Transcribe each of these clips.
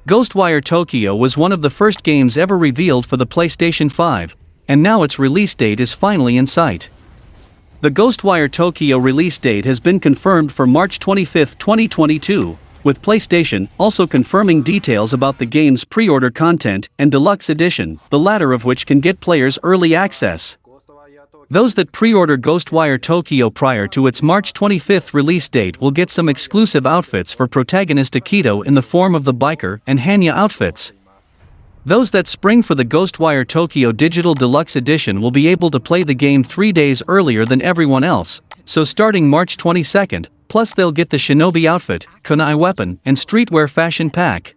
Ghostwire Tokyo was one of the first games ever revealed for the PlayStation 5, and now its release date is finally in sight. The Ghostwire Tokyo release date has been confirmed for March 25, 2022, with PlayStation also confirming details about the game's pre-order content and deluxe edition, the latter of which can get players early access. Those that pre-order Ghostwire Tokyo prior to its March 25th release date will get some exclusive outfits for protagonist Akito in the form of the biker and Hanya outfits. Those that spring for the Ghostwire Tokyo Digital Deluxe Edition will be able to play the game 3 days earlier than everyone else, so starting March 22nd, plus they'll get the Shinobi outfit, kunai weapon, and streetwear fashion pack.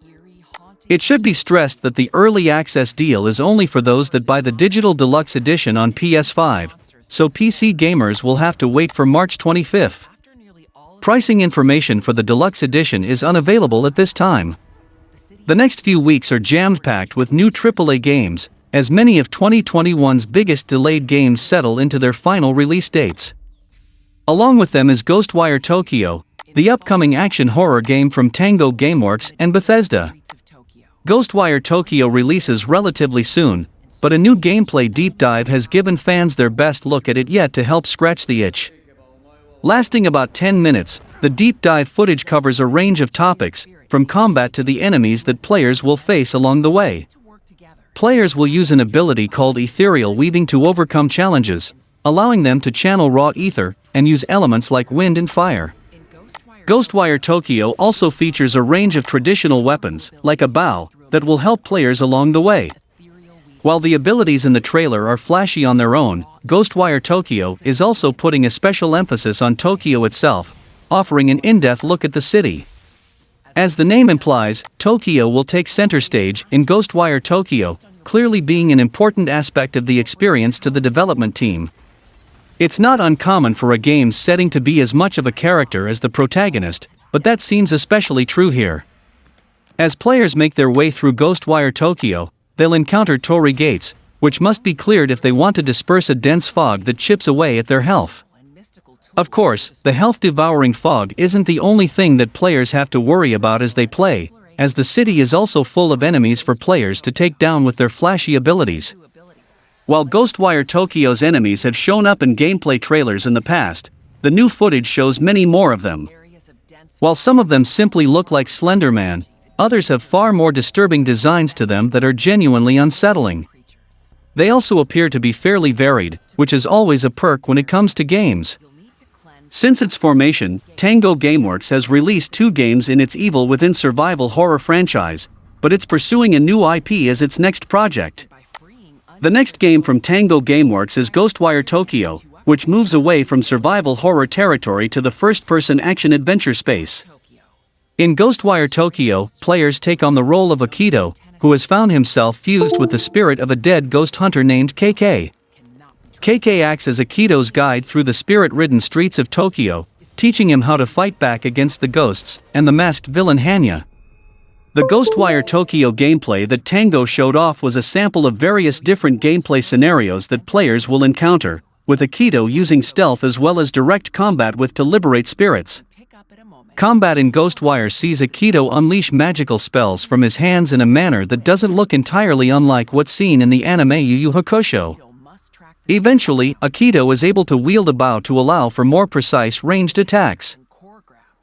It should be stressed that the early access deal is only for those that buy the Digital Deluxe Edition on PS5, so PC gamers will have to wait for March 25th. Pricing information for the Deluxe Edition is unavailable at this time. The next few weeks are jammed-packed with new AAA games, as many of 2021's biggest delayed games settle into their final release dates. Along with them is Ghostwire Tokyo, the upcoming action horror game from Tango Gameworks and Bethesda. Ghostwire Tokyo releases relatively soon, but a new gameplay deep dive has given fans their best look at it yet to help scratch the itch. Lasting about 10 minutes, the deep dive footage covers a range of topics, from combat to the enemies that players will face along the way. Players will use an ability called ethereal weaving to overcome challenges, allowing them to channel raw ether and use elements like wind and fire. Ghostwire Tokyo also features a range of traditional weapons, like a bow, that will help players along the way. While the abilities in the trailer are flashy on their own, Ghostwire Tokyo is also putting a special emphasis on Tokyo itself, offering an in-depth look at the city. As the name implies, Tokyo will take center stage in Ghostwire Tokyo, clearly being an important aspect of the experience to the development team. It's not uncommon for a game's setting to be as much of a character as the protagonist, but that seems especially true here. As players make their way through Ghostwire Tokyo, they'll encounter torii gates, which must be cleared if they want to disperse a dense fog that chips away at their health. Of course, the health-devouring fog isn't the only thing that players have to worry about as they play, as the city is also full of enemies for players to take down with their flashy abilities. While Ghostwire Tokyo's enemies have shown up in gameplay trailers in the past, the new footage shows many more of them. While some of them simply look like Slender Man, others have far more disturbing designs to them that are genuinely unsettling. They also appear to be fairly varied, which is always a perk when it comes to games. Since its formation, Tango Gameworks has released 2 games in its Evil Within survival horror franchise, but it's pursuing a new IP as its next project. The next game from Tango Gameworks is Ghostwire Tokyo, which moves away from survival horror territory to the first-person action-adventure space. In Ghostwire Tokyo, players take on the role of Akito, who has found himself fused with the spirit of a dead ghost hunter named KK. KK acts as Akito's guide through the spirit-ridden streets of Tokyo, teaching him how to fight back against the ghosts and the masked villain Hanya. The Ghostwire Tokyo gameplay that Tango showed off was a sample of various different gameplay scenarios that players will encounter, with Akito using stealth as well as direct combat with to liberate spirits. Combat in Ghostwire sees Akito unleash magical spells from his hands in a manner that doesn't look entirely unlike what's seen in the anime Yu Yu Hakusho. Eventually, Akito is able to wield a bow to allow for more precise ranged attacks.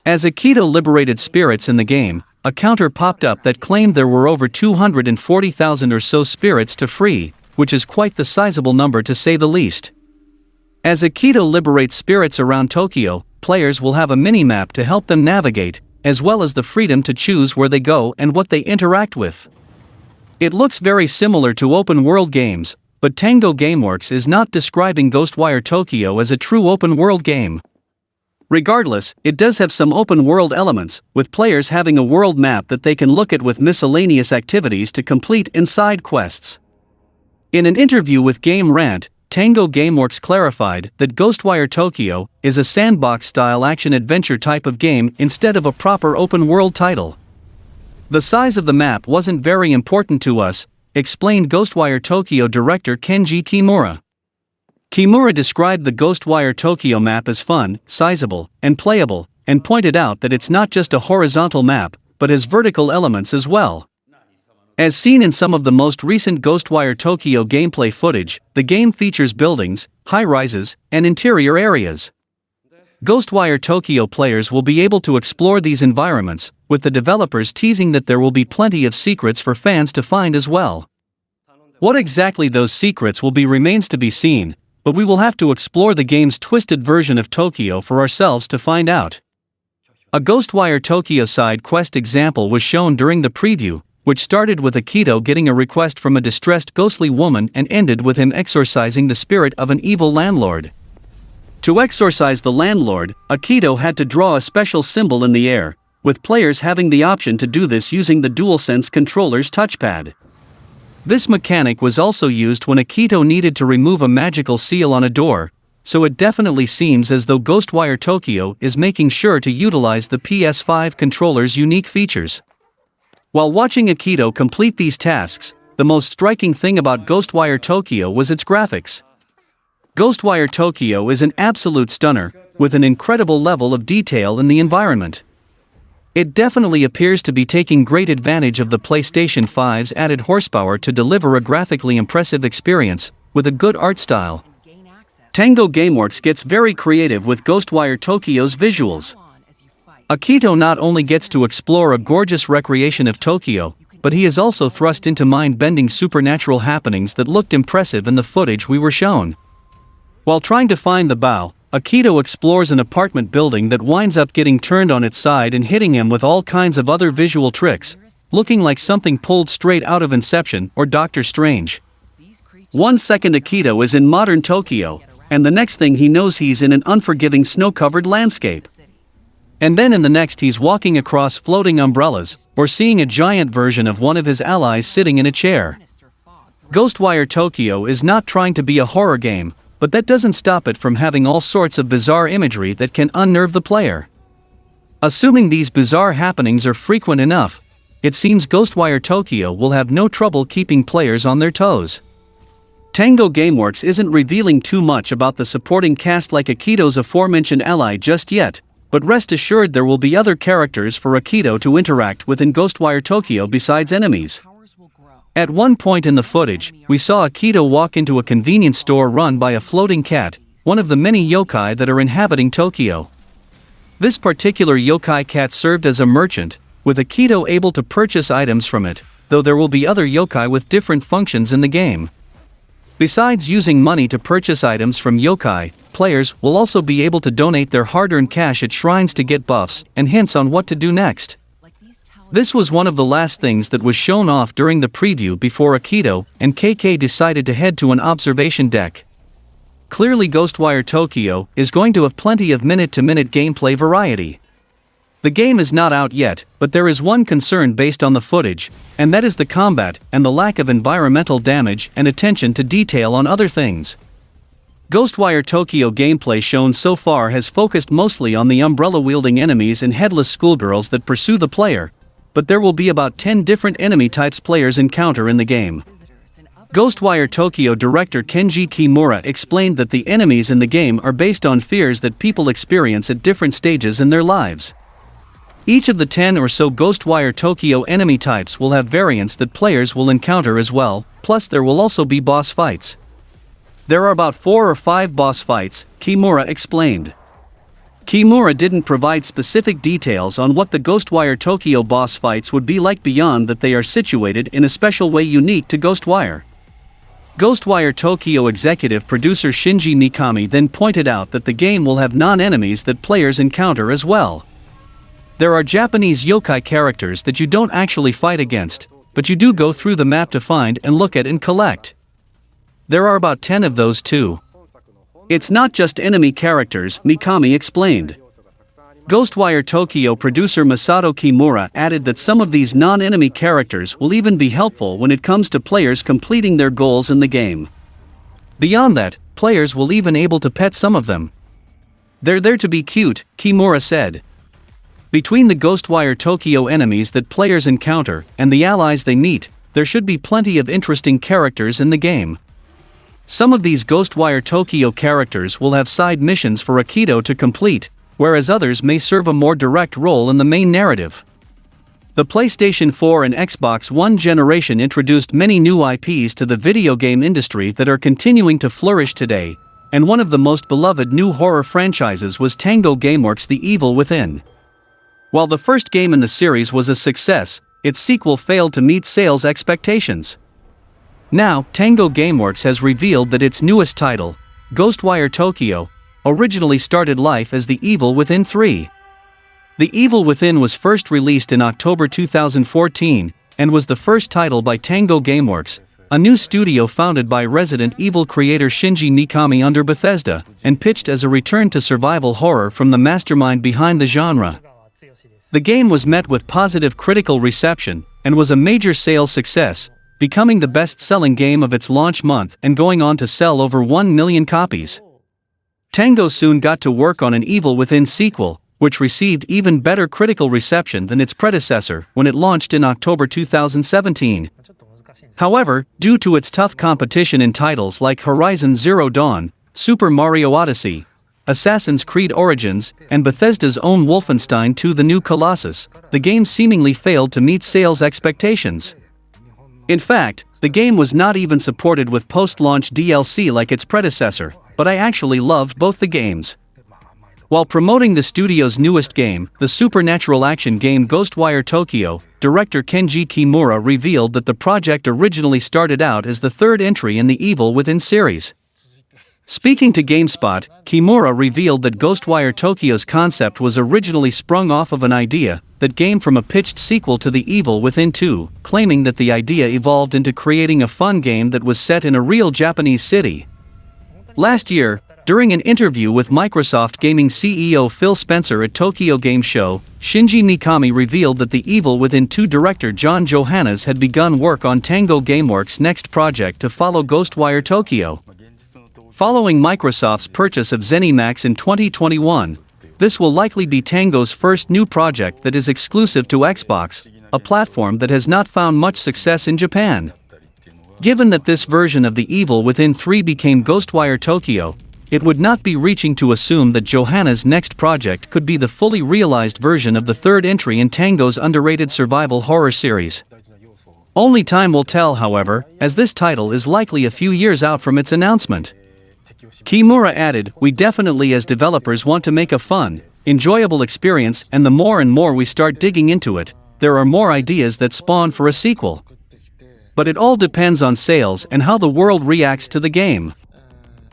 As Akito liberated spirits in the game, a counter popped up that claimed there were over 240,000 or so spirits to free, which is quite the sizable number to say the least. As Akito liberates spirits around Tokyo, players will have a mini-map to help them navigate, as well as the freedom to choose where they go and what they interact with. It looks very similar to open-world games, but Tango Gameworks is not describing Ghostwire Tokyo as a true open-world game. Regardless, it does have some open-world elements, with players having a world map that they can look at with miscellaneous activities to complete and side quests. In an interview with Game Rant, Tango Gameworks clarified that Ghostwire Tokyo is a sandbox-style action-adventure type of game instead of a proper open-world title. The size of the map wasn't very important to us, explained Ghostwire Tokyo director Kenji Kimura. Kimura described the Ghostwire Tokyo map as fun, sizable, and playable, and pointed out that it's not just a horizontal map, but has vertical elements as well. As seen in some of the most recent Ghostwire Tokyo gameplay footage, the game features buildings, high-rises, and interior areas. Ghostwire Tokyo players will be able to explore these environments, with the developers teasing that there will be plenty of secrets for fans to find as well. What exactly those secrets will be remains to be seen, but we will have to explore the game's twisted version of Tokyo for ourselves to find out. A Ghostwire Tokyo side quest example was shown during the preview, which started with Akito getting a request from a distressed ghostly woman and ended with him exorcising the spirit of an evil landlord. To exorcise the landlord, Akito had to draw a special symbol in the air, with players having the option to do this using the DualSense controller's touchpad. This mechanic was also used when Akito needed to remove a magical seal on a door, so it definitely seems as though Ghostwire Tokyo is making sure to utilize the PS5 controller's unique features. While watching Akito complete these tasks, the most striking thing about Ghostwire Tokyo was its graphics. Ghostwire Tokyo is an absolute stunner, with an incredible level of detail in the environment. It definitely appears to be taking great advantage of the PlayStation 5's added horsepower to deliver a graphically impressive experience, with a good art style. Tango Gameworks gets very creative with Ghostwire Tokyo's visuals. Akito not only gets to explore a gorgeous recreation of Tokyo, but he is also thrust into mind-bending supernatural happenings that looked impressive in the footage we were shown. While trying to find the bow, Akito explores an apartment building that winds up getting turned on its side and hitting him with all kinds of other visual tricks, looking like something pulled straight out of Inception or Doctor Strange. 1 second Akito is in modern Tokyo, and the next thing he knows he's in an unforgiving snow-covered landscape. And then in the next he's walking across floating umbrellas, or seeing a giant version of one of his allies sitting in a chair. Ghostwire Tokyo is not trying to be a horror game, but that doesn't stop it from having all sorts of bizarre imagery that can unnerve the player. Assuming these bizarre happenings are frequent enough, it seems Ghostwire Tokyo will have no trouble keeping players on their toes. Tango Gameworks isn't revealing too much about the supporting cast like Akito's aforementioned ally just yet, but rest assured there will be other characters for Akito to interact with in Ghostwire Tokyo besides enemies. At one point in the footage, we saw Akito walk into a convenience store run by a floating cat, one of the many yokai that are inhabiting Tokyo. This particular yokai cat served as a merchant, with Akito able to purchase items from it, though there will be other yokai with different functions in the game. Besides using money to purchase items from yokai, players will also be able to donate their hard-earned cash at shrines to get buffs and hints on what to do next. This was one of the last things that was shown off during the preview before Akito and KK decided to head to an observation deck. Clearly Ghostwire Tokyo is going to have plenty of minute-to-minute gameplay variety. The game is not out yet, but there is one concern based on the footage, and that is the combat and the lack of environmental damage and attention to detail on other things. Ghostwire Tokyo gameplay shown so far has focused mostly on the umbrella-wielding enemies and headless schoolgirls that pursue the player, but there will be about 10 different enemy types players encounter in the game. Ghostwire Tokyo director Kenji Kimura explained that the enemies in the game are based on fears that people experience at different stages in their lives. Each of the 10 or so Ghostwire Tokyo enemy types will have variants that players will encounter as well, plus there will also be boss fights. There are about 4 or 5 boss fights, Kimura explained. Kimura didn't provide specific details on what the Ghostwire Tokyo boss fights would be like beyond that they are situated in a special way unique to Ghostwire. Ghostwire Tokyo executive producer Shinji Mikami then pointed out that the game will have non-enemies that players encounter as well. There are Japanese yokai characters that you don't actually fight against, but you do go through the map to find and look at and collect. There are about 10 of those too. It's not just enemy characters, Mikami explained. Ghostwire Tokyo producer Masato Kimura added that some of these non-enemy characters will even be helpful when it comes to players completing their goals in the game. Beyond that, players will even able to pet some of them. They're there to be cute, Kimura said. Between the Ghostwire Tokyo enemies that players encounter and the allies they meet, there should be plenty of interesting characters in the game. Some of these Ghostwire Tokyo characters will have side missions for Akito to complete, whereas others may serve a more direct role in the main narrative. The PlayStation 4 and Xbox One generation introduced many new IPs to the video game industry that are continuing to flourish today, and one of the most beloved new horror franchises was Tango Gameworks' The Evil Within. While the first game in the series was a success, its sequel failed to meet sales expectations. Now, Tango Gameworks has revealed that its newest title, Ghostwire Tokyo, originally started life as The Evil Within 3. The Evil Within was first released in October 2014, and was the first title by Tango Gameworks, a new studio founded by Resident Evil creator Shinji Mikami under Bethesda, and pitched as a return to survival horror from the mastermind behind the genre. The game was met with positive critical reception, and was a major sales success, becoming the best-selling game of its launch month and going on to sell over 1 million copies. Tango soon got to work on an Evil Within sequel, which received even better critical reception than its predecessor when it launched in October 2017. However, due to its tough competition in titles like Horizon Zero Dawn, Super Mario Odyssey, Assassin's Creed Origins, and Bethesda's own Wolfenstein 2: The New Colossus, the game seemingly failed to meet sales expectations. In fact, the game was not even supported with post-launch DLC like its predecessor, but I actually loved both the games. While promoting the studio's newest game, the supernatural action game Ghostwire Tokyo, director Kenji Kimura revealed that the project originally started out as the third entry in the Evil Within series. Speaking to GameSpot, Kimura revealed that Ghostwire Tokyo's concept was originally sprung off of an idea that came from a pitched sequel to The Evil Within 2, claiming that the idea evolved into creating a fun game that was set in a real Japanese city. Last year, during an interview with Microsoft Gaming CEO Phil Spencer at Tokyo Game Show, Shinji Mikami revealed that The Evil Within 2 director John Johannes had begun work on Tango Gameworks' next project to follow Ghostwire Tokyo. Following Microsoft's purchase of ZeniMax in 2021, this will likely be Tango's first new project that is exclusive to Xbox, a platform that has not found much success in Japan. Given that this version of The Evil Within 3 became Ghostwire Tokyo, it would not be reaching to assume that Johannes' next project could be the fully realized version of the third entry in Tango's underrated survival horror series. Only time will tell, however, as this title is likely a few years out from its announcement. Kimura added, "We definitely as developers want to make a fun, enjoyable experience, and the more and more we start digging into it, there are more ideas that spawn for a sequel. But it all depends on sales and how the world reacts to the game."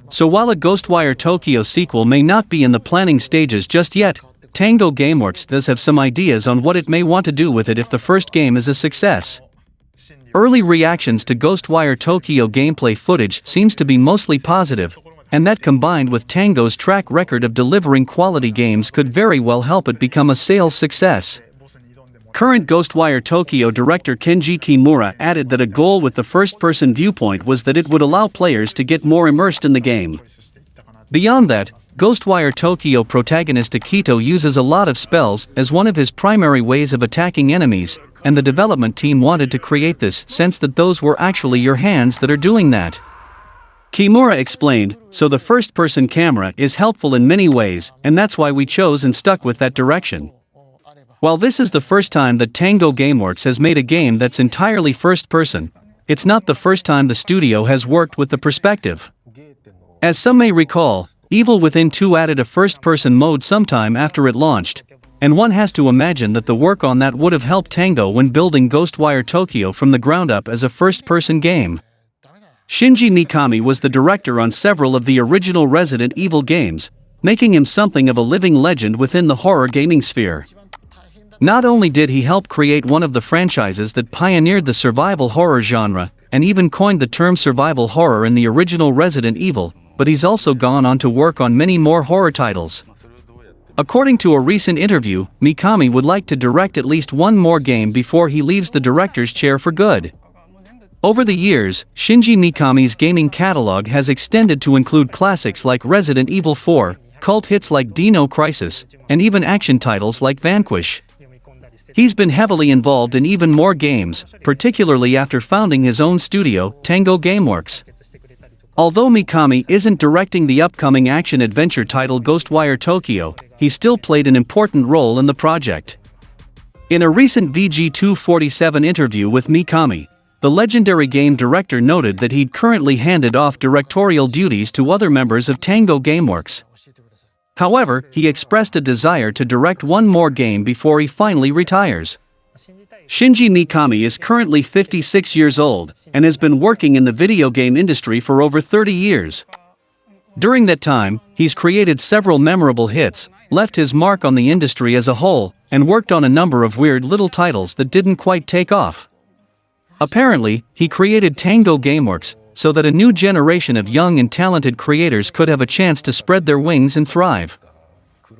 So while a Ghostwire Tokyo sequel may not be in the planning stages just yet, Tango Gameworks does have some ideas on what it may want to do with it if the first game is a success. Early reactions to Ghostwire Tokyo gameplay footage seems to be mostly positive, and that combined with Tango's track record of delivering quality games could very well help it become a sales success. Current Ghostwire Tokyo director Kenji Kimura added that a goal with the first-person viewpoint was that it would allow players to get more immersed in the game. Beyond that, Ghostwire Tokyo protagonist Akito uses a lot of spells as one of his primary ways of attacking enemies, and the development team wanted to create this sense that those were actually your hands that are doing that. Kimura explained, "So the first-person camera is helpful in many ways, and that's why we chose and stuck with that direction." While this is the first time that Tango Gameworks has made a game that's entirely first-person, it's not the first time the studio has worked with the perspective. As some may recall, Evil Within 2 added a first-person mode sometime after it launched, and one has to imagine that the work on that would have helped Tango when building Ghostwire Tokyo from the ground up as a first-person game. Shinji Mikami was the director on several of the original Resident Evil games, making him something of a living legend within the horror gaming sphere. Not only did he help create one of the franchises that pioneered the survival horror genre, and even coined the term survival horror in the original Resident Evil, but he's also gone on to work on many more horror titles. According to a recent interview, Mikami would like to direct at least one more game before he leaves the director's chair for good. Over the years, Shinji Mikami's gaming catalog has extended to include classics like Resident Evil 4, cult hits like Dino Crisis, and even action titles like Vanquish. He's been heavily involved in even more games, particularly after founding his own studio, Tango Gameworks. Although Mikami isn't directing the upcoming action-adventure title Ghostwire Tokyo, he still played an important role in the project. In a recent VG247 interview with Mikami, the legendary game director noted that he'd currently handed off directorial duties to other members of Tango Gameworks. However, he expressed a desire to direct one more game before he finally retires. Shinji Mikami is currently 56 years old and has been working in the video game industry for over 30 years. During that time, he's created several memorable hits, left his mark on the industry as a whole, and worked on a number of weird little titles that didn't quite take off. Apparently, he created Tango Gameworks so that a new generation of young and talented creators could have a chance to spread their wings and thrive.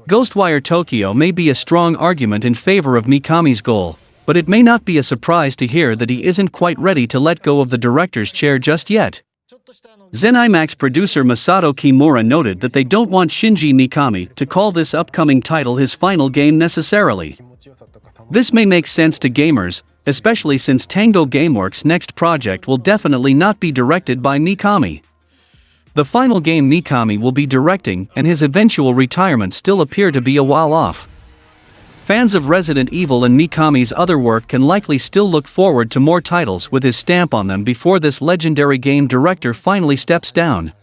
Ghostwire Tokyo may be a strong argument in favor of Mikami's goal, but it may not be a surprise to hear that he isn't quite ready to let go of the director's chair just yet. ZeniMax producer Masato Kimura noted that they don't want Shinji Mikami to call this upcoming title his final game necessarily. This may make sense to gamers, especially since Tango Gameworks' next project will definitely not be directed by Mikami. The final game Mikami will be directing and his eventual retirement still appear to be a while off. Fans of Resident Evil and Mikami's other work can likely still look forward to more titles with his stamp on them before this legendary game director finally steps down.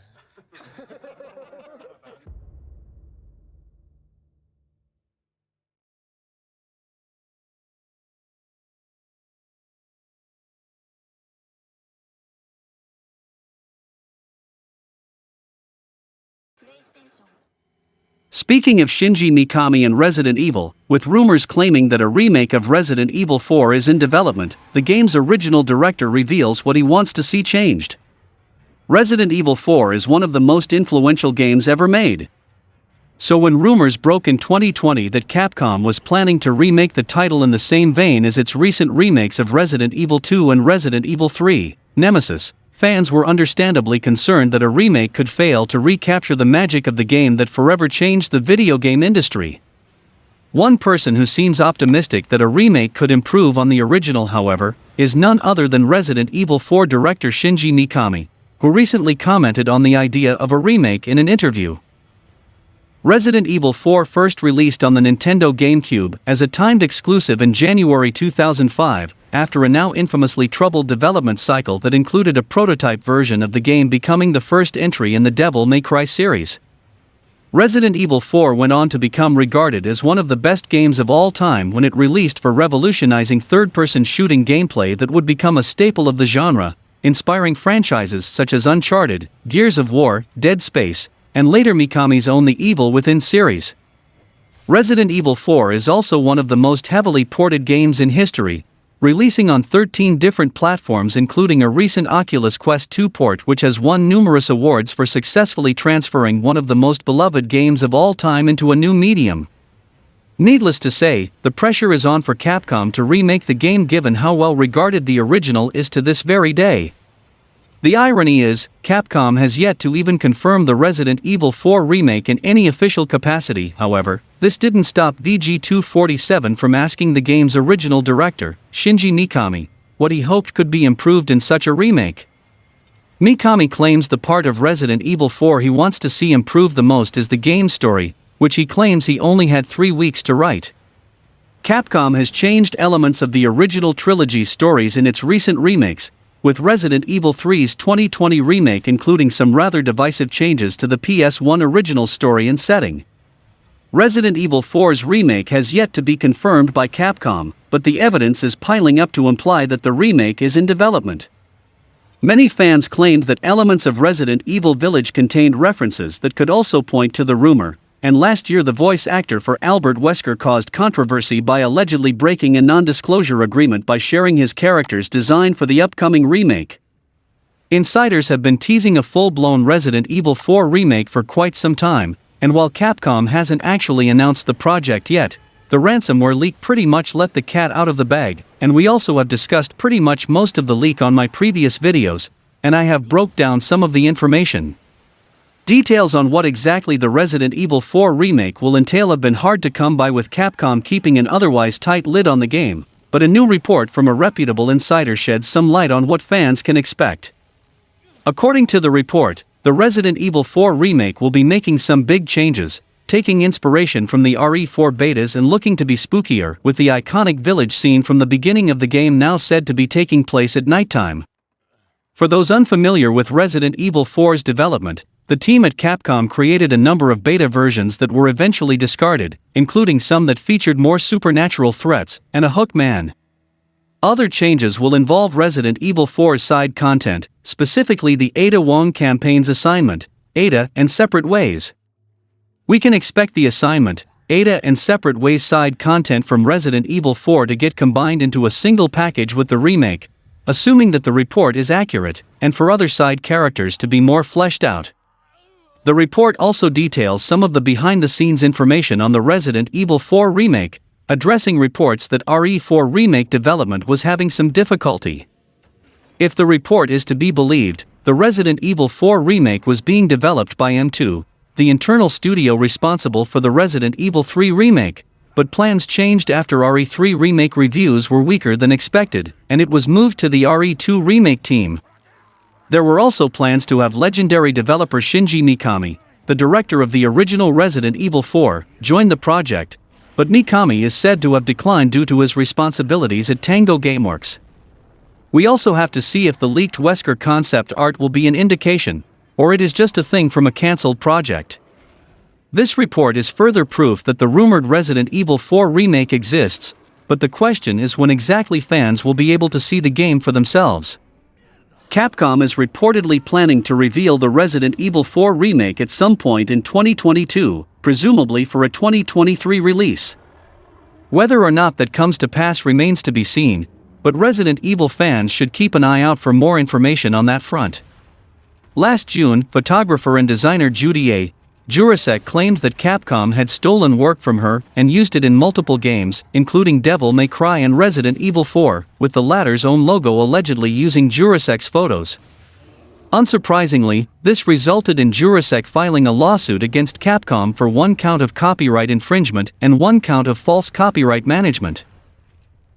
Speaking of Shinji Mikami and Resident Evil, with rumors claiming that a remake of Resident Evil 4 is in development, the game's original director reveals what he wants to see changed. Resident Evil 4 is one of the most influential games ever made. So when rumors broke in 2020 that Capcom was planning to remake the title in the same vein as its recent remakes of Resident Evil 2 and Resident Evil 3, Nemesis, fans were understandably concerned that a remake could fail to recapture the magic of the game that forever changed the video game industry. One person who seems optimistic that a remake could improve on the original, however, is none other than Resident Evil 4 director Shinji Mikami, who recently commented on the idea of a remake in an interview. Resident Evil 4 first released on the Nintendo GameCube as a timed exclusive in January 2005, after a now infamously troubled development cycle that included a prototype version of the game becoming the first entry in the Devil May Cry series. Resident Evil 4 went on to become regarded as one of the best games of all time when it released, for revolutionizing third-person shooting gameplay that would become a staple of the genre, inspiring franchises such as Uncharted, Gears of War, Dead Space, and later Mikami's own The Evil Within series. Resident Evil 4 is also one of the most heavily ported games in history, releasing on 13 different platforms including a recent Oculus Quest 2 port which has won numerous awards for successfully transferring one of the most beloved games of all time into a new medium. Needless to say, the pressure is on for Capcom to remake the game given how well regarded the original is to this very day. The irony is, Capcom has yet to even confirm the Resident Evil 4 remake in any official capacity. However, this didn't stop VG247 from asking the game's original director, Shinji Mikami, what he hoped could be improved in such a remake. Mikami claims the part of Resident Evil 4 he wants to see improved the most is the game's story, which he claims he only had 3 weeks to write. Capcom has changed elements of the original trilogy's stories in its recent remakes, with Resident Evil 3's 2020 remake including some rather divisive changes to the PS1 original story and setting. Resident Evil 4's remake has yet to be confirmed by Capcom, but the evidence is piling up to imply that the remake is in development. Many fans claimed that elements of Resident Evil Village contained references that could also point to the rumor, and last year the voice actor for Albert Wesker caused controversy by allegedly breaking a non-disclosure agreement by sharing his character's design for the upcoming remake. Insiders have been teasing a full-blown Resident Evil 4 remake for quite some time, and while Capcom hasn't actually announced the project yet, the ransomware leak pretty much let the cat out of the bag, and we also have discussed pretty much most of the leak on my previous videos, and I have broke down some of the information. Details on what exactly the Resident Evil 4 remake will entail have been hard to come by, with Capcom keeping an otherwise tight lid on the game, but a new report from a reputable insider sheds some light on what fans can expect. According to the report, the Resident Evil 4 remake will be making some big changes, taking inspiration from the RE4 betas and looking to be spookier, with the iconic village scene from the beginning of the game now said to be taking place at nighttime. For those unfamiliar with Resident Evil 4's development, the team at Capcom created a number of beta versions that were eventually discarded, including some that featured more supernatural threats and a hook man. Other changes will involve Resident Evil 4's side content, specifically the Ada Wong campaign's assignment, Ada and Separate Ways. We can expect the assignment, Ada and Separate Ways side content from Resident Evil 4 to get combined into a single package with the remake, assuming that the report is accurate, and for other side characters to be more fleshed out. The report also details some of the behind-the-scenes information on the Resident Evil 4 remake, addressing reports that RE4 Remake development was having some difficulty. If the report is to be believed, the Resident Evil 4 remake was being developed by M2, the internal studio responsible for the Resident Evil 3 remake, but plans changed after RE3 Remake reviews were weaker than expected, and it was moved to the RE2 Remake team. There were also plans to have legendary developer Shinji Mikami, the director of the original Resident Evil 4, join the project, but Mikami is said to have declined due to his responsibilities at Tango Gameworks. We also have to see if the leaked Wesker concept art will be an indication, or it is just a thing from a cancelled project. This report is further proof that the rumored Resident Evil 4 remake exists, but the question is when exactly fans will be able to see the game for themselves. Capcom is reportedly planning to reveal the Resident Evil 4 remake at some point in 2022, presumably for a 2023 release. Whether or not that comes to pass remains to be seen, but Resident Evil fans should keep an eye out for more information on that front. Last June, photographer and designer Judy A. Jurasek claimed that Capcom had stolen work from her and used it in multiple games, including Devil May Cry and Resident Evil 4, with the latter's own logo allegedly using Jurasek's photos. Unsurprisingly, this resulted in Jurasek filing a lawsuit against Capcom for 1 count of copyright infringement and 1 count of false copyright management.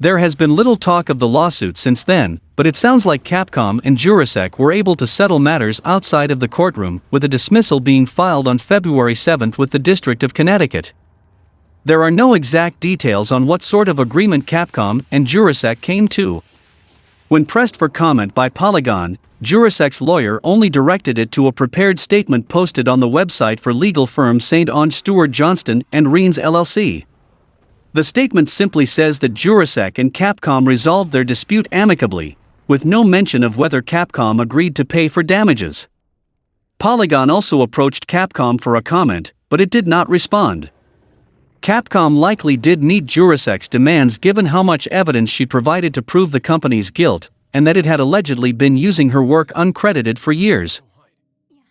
There has been little talk of the lawsuit since then, but it sounds like Capcom and Jurasek were able to settle matters outside of the courtroom, with a dismissal being filed on February 7 with the District of Connecticut. There are no exact details on what sort of agreement Capcom and Jurasek came to. When pressed for comment by Polygon, Jurasek's lawyer only directed it to a prepared statement posted on the website for legal firm St. Onge Stewart Johnston and Reens LLC. The statement simply says that Jurasek and Capcom resolved their dispute amicably, with no mention of whether Capcom agreed to pay for damages. Polygon also approached Capcom for a comment, but it did not respond. Capcom likely did meet Jurasek's demands given how much evidence she provided to prove the company's guilt, and that it had allegedly been using her work uncredited for years.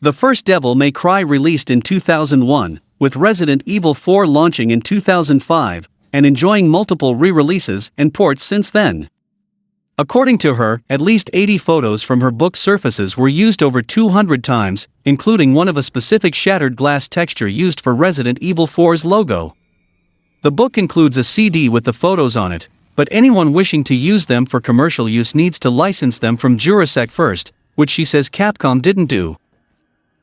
The first Devil May Cry released in 2001, with Resident Evil 4 launching in 2005, and enjoying multiple re-releases and ports since then. According to her, at least 80 photos from her book surfaces were used over 200 times, including one of a specific shattered glass texture used for Resident Evil 4's logo. The book includes a CD with the photos on it, but anyone wishing to use them for commercial use needs to license them from Jurasek first, which she says Capcom didn't do.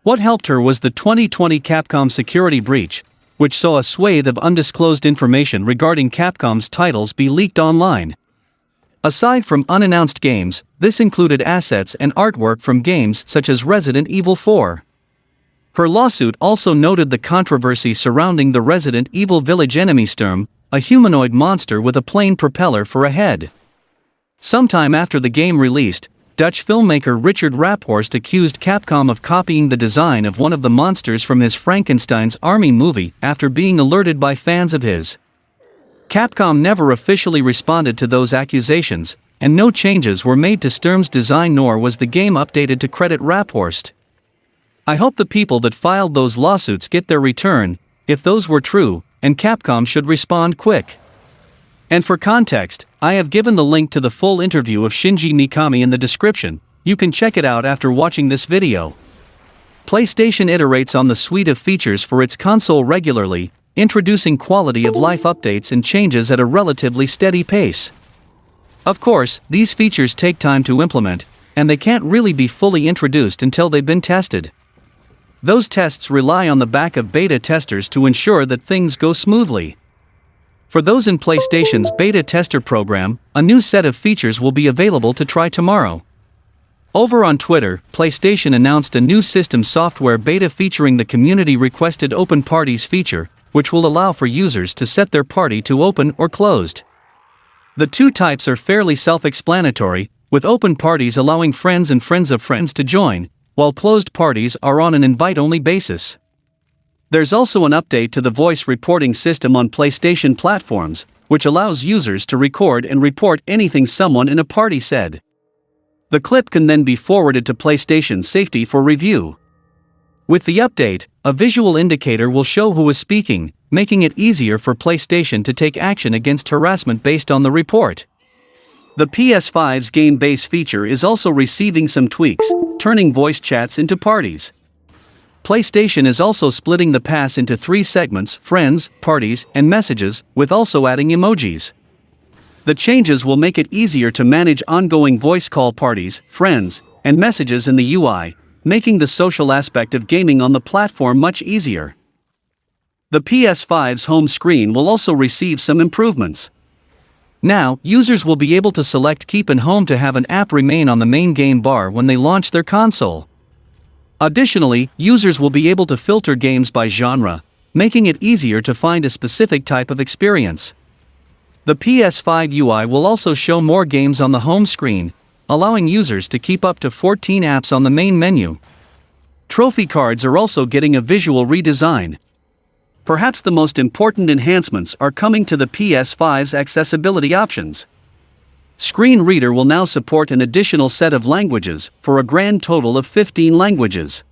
What helped her was the 2020 Capcom security breach, which saw a swathe of undisclosed information regarding Capcom's titles be leaked online. Aside from unannounced games, this included assets and artwork from games such as Resident Evil 4. Her lawsuit also noted the controversy surrounding the Resident Evil Village enemy Sturm, a humanoid monster with a plane propeller for a head. Sometime after the game released, Dutch filmmaker Richard Raphorst accused Capcom of copying the design of one of the monsters from his Frankenstein's Army movie after being alerted by fans of his. Capcom never officially responded to those accusations, and no changes were made to Sturm's design nor was the game updated to credit Raphorst. I hope the people that filed those lawsuits get their return, if those were true, and Capcom should respond quick. And for context, I have given the link to the full interview of Shinji Mikami in the description. You can check it out after watching this video. PlayStation iterates on the suite of features for its console regularly, introducing quality of life updates and changes at a relatively steady pace. Of course, these features take time to implement, and they can't really be fully introduced until they've been tested. Those tests rely on the back of beta testers to ensure that things go smoothly. For those in PlayStation's beta tester program, a new set of features will be available to try tomorrow. Over on Twitter, PlayStation announced a new system software beta featuring the community-requested Open Parties feature, which will allow for users to set their party to open or closed. The two types are fairly self-explanatory, with open parties allowing friends and friends of friends to join, while closed parties are on an invite-only basis. There's also an update to the voice reporting system on PlayStation platforms, which allows users to record and report anything someone in a party said. The clip can then be forwarded to PlayStation Safety for review. With the update, a visual indicator will show who is speaking, making it easier for PlayStation to take action against harassment based on the report. The PS5's Game Base feature is also receiving some tweaks, turning voice chats into parties. PlayStation is also splitting the pass into 3 segments: friends, parties, and messages, with also adding emojis. The changes will make it easier to manage ongoing voice call parties, friends, and messages in the UI, making the social aspect of gaming on the platform much easier. The PS5's home screen will also receive some improvements. Now, users will be able to select Keep in Home to have an app remain on the main game bar when they launch their console. Additionally, users will be able to filter games by genre, making it easier to find a specific type of experience. The PS5 UI will also show more games on the home screen, allowing users to keep up to 14 apps on the main menu. Trophy cards are also getting a visual redesign. Perhaps the most important enhancements are coming to the PS5's accessibility options. Screen Reader will now support an additional set of languages, for a grand total of 15 languages.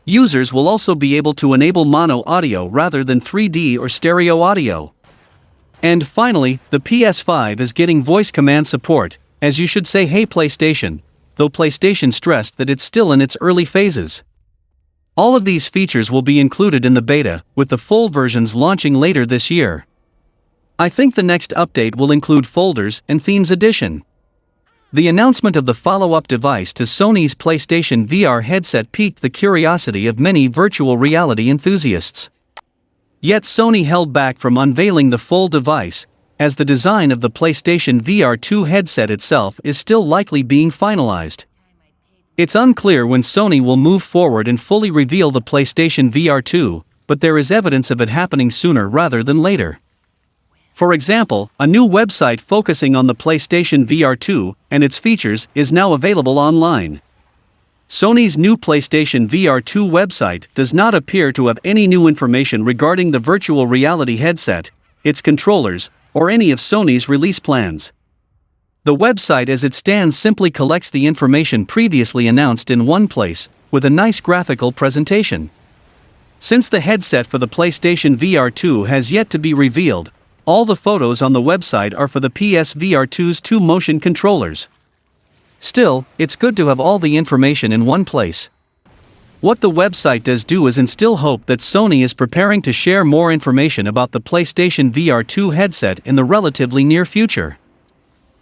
Users will also be able to enable mono audio rather than 3D or stereo audio. And finally, the PS5 is getting voice command support, as you should say "Hey PlayStation," though PlayStation stressed that it's still in its early phases. All of these features will be included in the beta, with the full versions launching later this year. I think the next update will include folders and themes addition. The announcement of the follow-up device to Sony's PlayStation VR headset piqued the curiosity of many virtual reality enthusiasts. Yet Sony held back from unveiling the full device, as the design of the PlayStation VR 2 headset itself is still likely being finalized. It's unclear when Sony will move forward and fully reveal the PlayStation VR 2, but there is evidence of it happening sooner rather than later. For example, a new website focusing on the PlayStation VR 2 and its features is now available online. Sony's new PlayStation VR 2 website does not appear to have any new information regarding the virtual reality headset, its controllers, or any of Sony's release plans. The website as it stands simply collects the information previously announced in one place, with a nice graphical presentation. Since the headset for the PlayStation VR 2 has yet to be revealed, all the photos on the website are for the PSVR 2's 2 motion controllers. Still, it's good to have all the information in one place. What the website does do is instill hope that Sony is preparing to share more information about the PlayStation VR 2 headset in the relatively near future.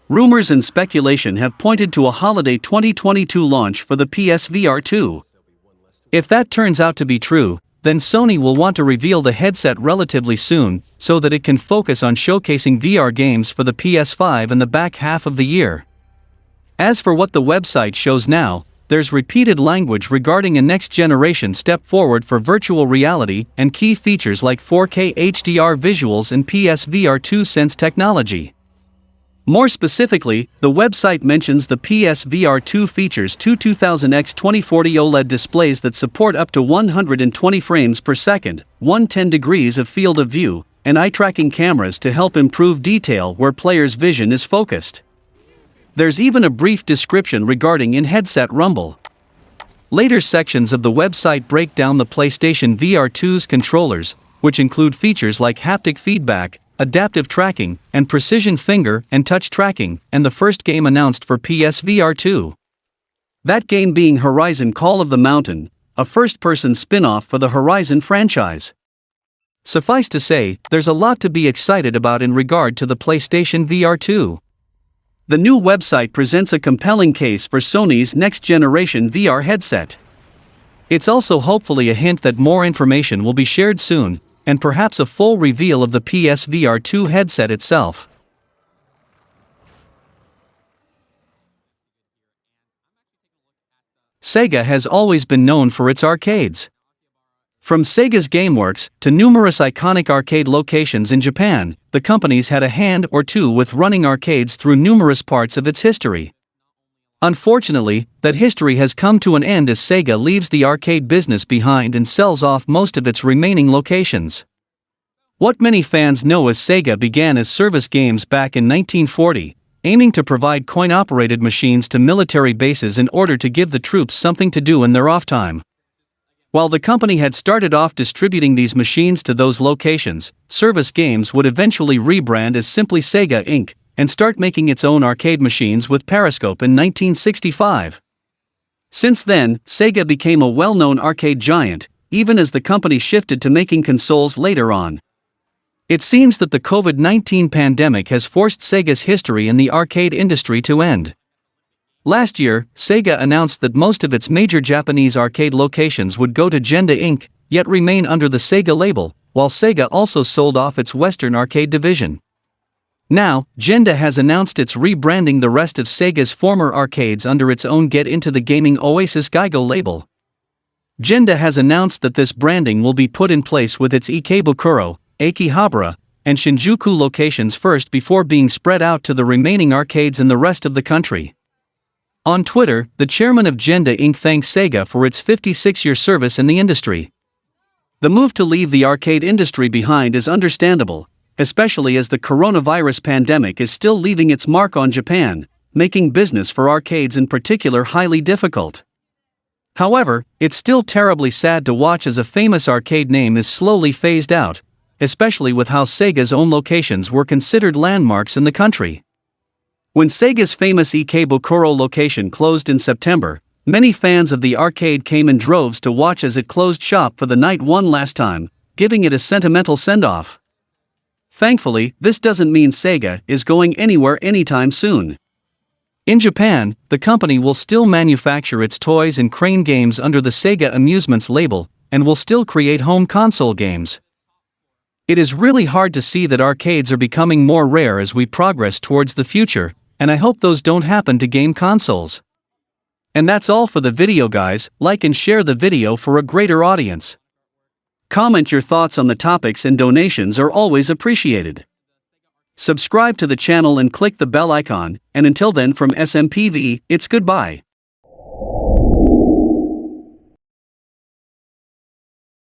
Rumors and speculation have pointed to a holiday 2022 launch for the PSVR 2. If that turns out to be true, then Sony will want to reveal the headset relatively soon, so that it can focus on showcasing VR games for the PS5 in the back half of the year. As for what the website shows now, there's repeated language regarding a next-generation step forward for virtual reality and key features like 4K HDR visuals and PSVR 2 Sense technology. More specifically, the website mentions the PSVR 2 features 2000x 2040 OLED displays that support up to 120 frames per second, 110 degrees of field of view, and eye-tracking cameras to help improve detail where players' vision is focused. There's even a brief description regarding in-headset rumble. Later sections of the website break down the PlayStation VR 2's controllers, which include features like haptic feedback, adaptive tracking, and precision finger and touch tracking, and the first game announced for PSVR 2. That game being Horizon Call of the Mountain, a first-person spin-off for the Horizon franchise. Suffice to say, there's a lot to be excited about in regard to the PlayStation VR 2. The new website presents a compelling case for Sony's next-generation VR headset. It's also hopefully a hint that more information will be shared soon, and perhaps a full reveal of the PSVR 2 headset itself. Sega has always been known for its arcades. From Sega's GameWorks to numerous iconic arcade locations in Japan, the company's had a hand or two with running arcades through numerous parts of its history. Unfortunately, that history has come to an end as Sega leaves the arcade business behind and sells off most of its remaining locations. What many fans know as Sega began as service games back in 1940, aiming to provide coin-operated machines to military bases in order to give the troops something to do in their off time. While the company had started off distributing these machines to those locations, Service Games would eventually rebrand as simply Sega Inc. and start making its own arcade machines with Periscope in 1965. Since then, Sega became a well-known arcade giant, even as the company shifted to making consoles later on. It seems that the COVID-19 pandemic has forced Sega's history in the arcade industry to end. Last year, Sega announced that most of its major Japanese arcade locations would go to Genda Inc., yet remain under the Sega label, while Sega also sold off its Western arcade division. Now, Genda has announced it's rebranding the rest of Sega's former arcades under its own Get Into the Gaming Oasis Geigo label. Genda has announced that this branding will be put in place with its Ikebukuro, Akihabara, and Shinjuku locations first before being spread out to the remaining arcades in the rest of the country. On Twitter, the chairman of Genda Inc. thanks Sega for its 56-year service in the industry. The move to leave the arcade industry behind is understandable, especially as the coronavirus pandemic is still leaving its mark on Japan, making business for arcades in particular highly difficult. However, it's still terribly sad to watch as a famous arcade name is slowly phased out, especially with how Sega's own locations were considered landmarks in the country. When Sega's famous Ikebukuro location closed in September, many fans of the arcade came in droves to watch as it closed shop for the night one last time, giving it a sentimental send-off. Thankfully, this doesn't mean Sega is going anywhere anytime soon. In Japan, the company will still manufacture its toys and crane games under the Sega Amusements label, and will still create home console games. It is really hard to see that arcades are becoming more rare as we progress towards the future, and I hope those don't happen to game consoles. And that's all for the video, guys. Like and share the video for a greater audience. Comment your thoughts on the topics, and donations are always appreciated. Subscribe to the channel and click the bell icon, and until then, from SMPV, it's goodbye.